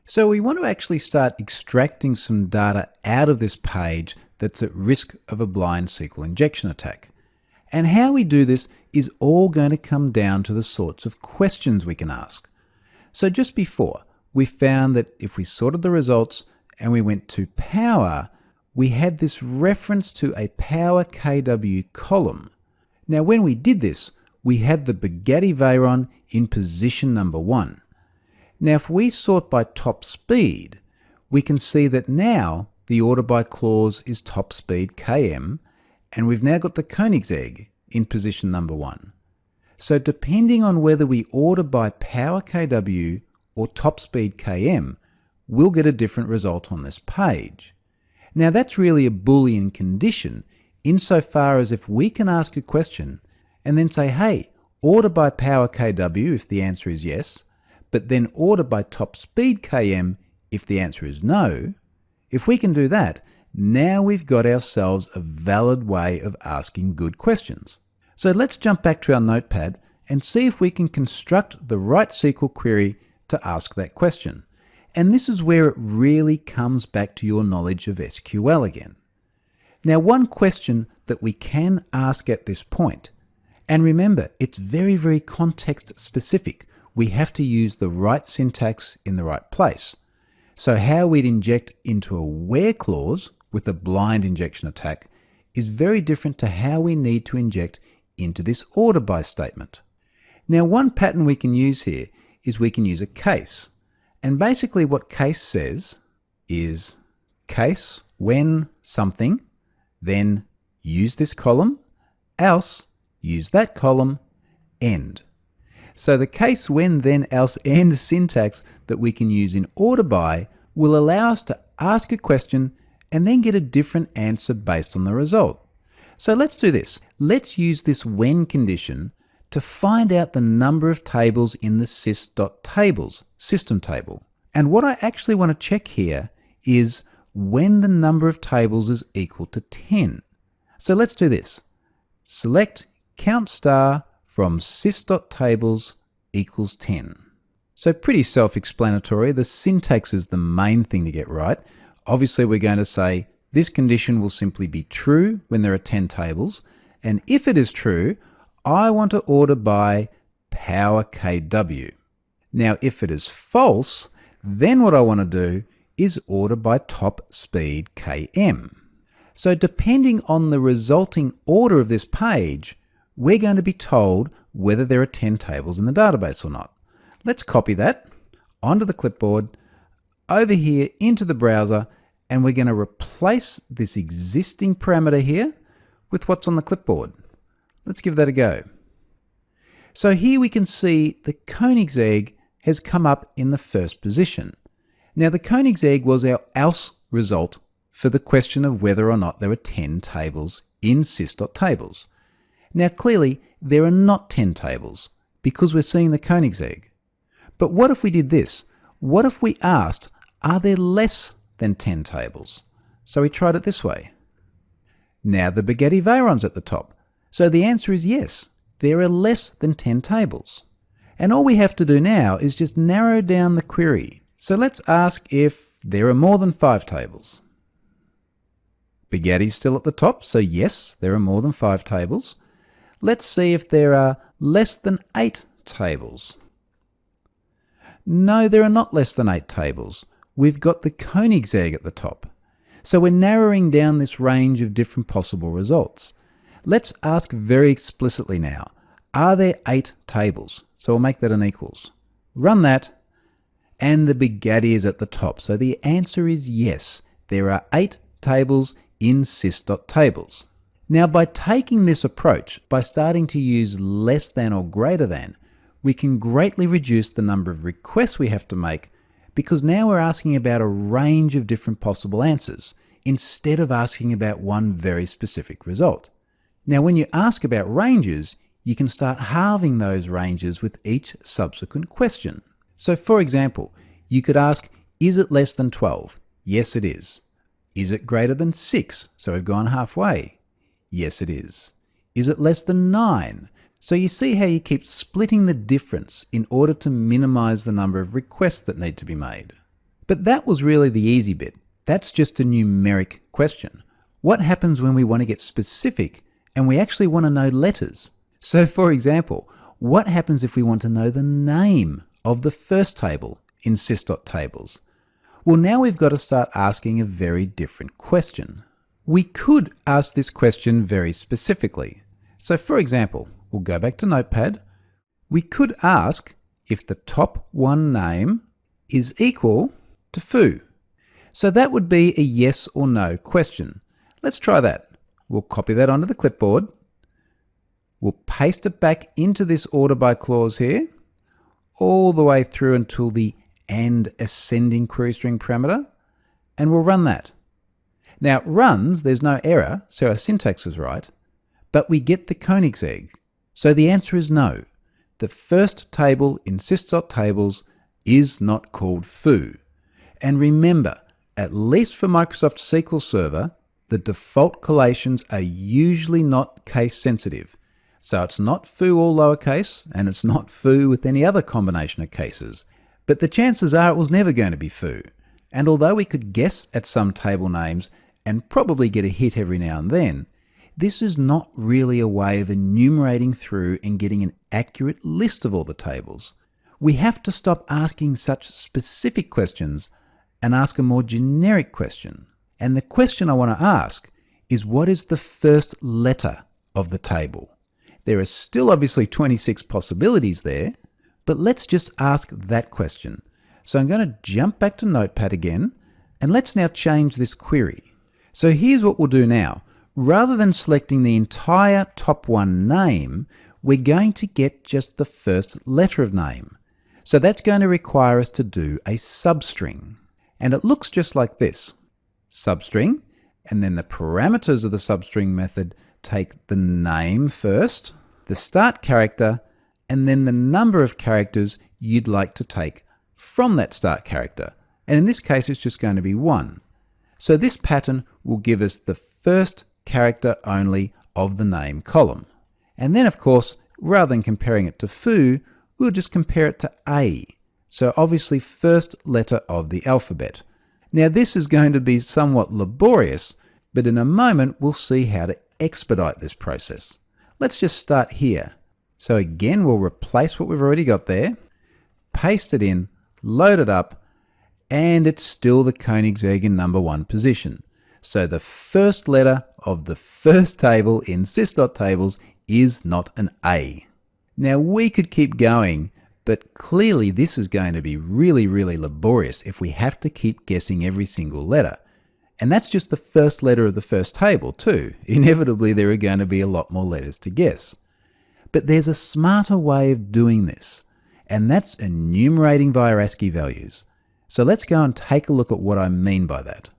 So we want to actually start extracting some data out of this page that's at risk of a blind SQL injection attack. And how we do this is all going to come down to the sorts of questions we can ask. So just before, we found that if we sorted the results and we went to power, we had this reference to a power KW column. Now when we did this, we had the Bugatti Veyron in position number 1. Now if we sort by top speed, we can see that now the order by clause is top speed KM, and we've now got the Koenigsegg in position number 1. So depending on whether we order by power KW or top speed KM, we'll get a different result on this page. Now that's really a boolean condition insofar as if we can ask a question and then say, hey, order by power KW if the answer is yes, but then order by top speed KM if the answer is no. If we can do that, now we've got ourselves a valid way of asking good questions. So let's jump back to our notepad and see if we can construct the right SQL query to ask that question. And this is where it really comes back to your knowledge of SQL again. Now, one question that we can ask at this point, and remember, it's very, very context specific. We have to use the right syntax in the right place. So how we'd inject into a where clause with a blind injection attack is very different to how we need to inject into this order by statement. Now, one pattern we can use here is we can use a case. And basically what case says is case when something, then use this column, else use that column, end. So the case when, then, else, end syntax that we can use in order by will allow us to ask a question and then get a different answer based on the result. So let's do this. Let's use this when condition to find out the number of tables in the sys.tables system table. And what I actually want to check here is when the number of tables is equal to 10. So let's do this. Select count star from sys.tables equals 10. So pretty self-explanatory. The syntax is the main thing to get right. Obviously we're going to say this condition will simply be true when there are 10 tables. And if it is true, I want to order by power KW. Now, if it is false, then what I want to do is order by top speed KM. So depending on the resulting order of this page, we're going to be told whether there are 10 tables in the database or not. Let's copy that onto the clipboard, over here into the browser, and we're going to replace this existing parameter here with what's on the clipboard. Let's give that a go. So here we can see the Koenigsegg has come up in the first position. Now the Koenigsegg was our else result for the question of whether or not there were 10 tables in sys.tables. Now clearly there are not 10 tables because we're seeing the Koenigsegg. But what if we did this? What if we asked, are there less than 10 tables? So we tried it this way. Now the Bugatti Veyron's at the top. So the answer is yes, there are less than 10 tables. And all we have to do now is just narrow down the query. So let's ask if there are more than 5 tables. Bugatti's still at the top, so yes, there are more than 5 tables. Let's see if there are less than 8 tables. No, there are not less than 8 tables. We've got the Koenigsegg at the top. So we're narrowing down this range of different possible results. Let's ask very explicitly now, are there 8 tables? So we'll make that an equals. Run that, and the Bugatti is at the top. So the answer is yes, there are 8 tables in sys.tables. Now by taking this approach, by starting to use less than or greater than, we can greatly reduce the number of requests we have to make because now we're asking about a range of different possible answers instead of asking about one very specific result. Now when you ask about ranges, you can start halving those ranges with each subsequent question. So for example, you could ask, is it less than 12? Yes, it is. Is it greater than 6? So we've gone halfway. Yes, it is. Is it less than 9? So you see how you keep splitting the difference in order to minimize the number of requests that need to be made. But that was really the easy bit. That's just a numeric question. What happens when we want to get specific and we actually want to know letters? So for example, what happens if we want to know the name of the first table in sys.tables? Well, now we've got to start asking a very different question. We could ask this question very specifically. So for example, we'll go back to Notepad. We could ask if the top one name is equal to foo. So that would be a yes or no question. Let's try that. We'll copy that onto the clipboard. We'll paste it back into this order by clause here, all the way through until the and ascending query string parameter, and we'll run that. Now it runs, there's no error, so our syntax is right, but we get the Koenigsegg. So the answer is no. The first table in sys.tables is not called foo. And remember, at least for Microsoft SQL Server, the default collations are usually not case sensitive. So it's not foo all lowercase, and it's not foo with any other combination of cases. But the chances are it was never going to be foo. And although we could guess at some table names and probably get a hit every now and then, this is not really a way of enumerating through and getting an accurate list of all the tables. We have to stop asking such specific questions and ask a more generic question. And the question I want to ask is, what is the first letter of the table? There are still obviously 26 possibilities there, but let's just ask that question. So I'm going to jump back to Notepad again, and let's now change this query. So here's what we'll do now. Rather than selecting the entire top one name, we're going to get just the first letter of name. So that's going to require us to do a substring. And it looks just like this. Substring, and then the parameters of the substring method take the name first, the start character, and then the number of characters you'd like to take from that start character. And in this case, it's just going to be 1. So this pattern will give us the first character only of the name column. And then of course, rather than comparing it to foo, we'll just compare it to A. So obviously first letter of the alphabet. Now this is going to be somewhat laborious, but in a moment we'll see how to expedite this process. Let's just start here. So again, we'll replace what we've already got there, paste it in, load it up, and it's still the Koenigsegg in number 1 position. So the first letter of the first table in sys.tables is not an A. Now we could keep going, but clearly this is going to be really, really laborious if we have to keep guessing every single letter. And that's just the first letter of the first table too. Inevitably there are going to be a lot more letters to guess. But there's a smarter way of doing this, and that's enumerating via ASCII values. So let's go and take a look at what I mean by that.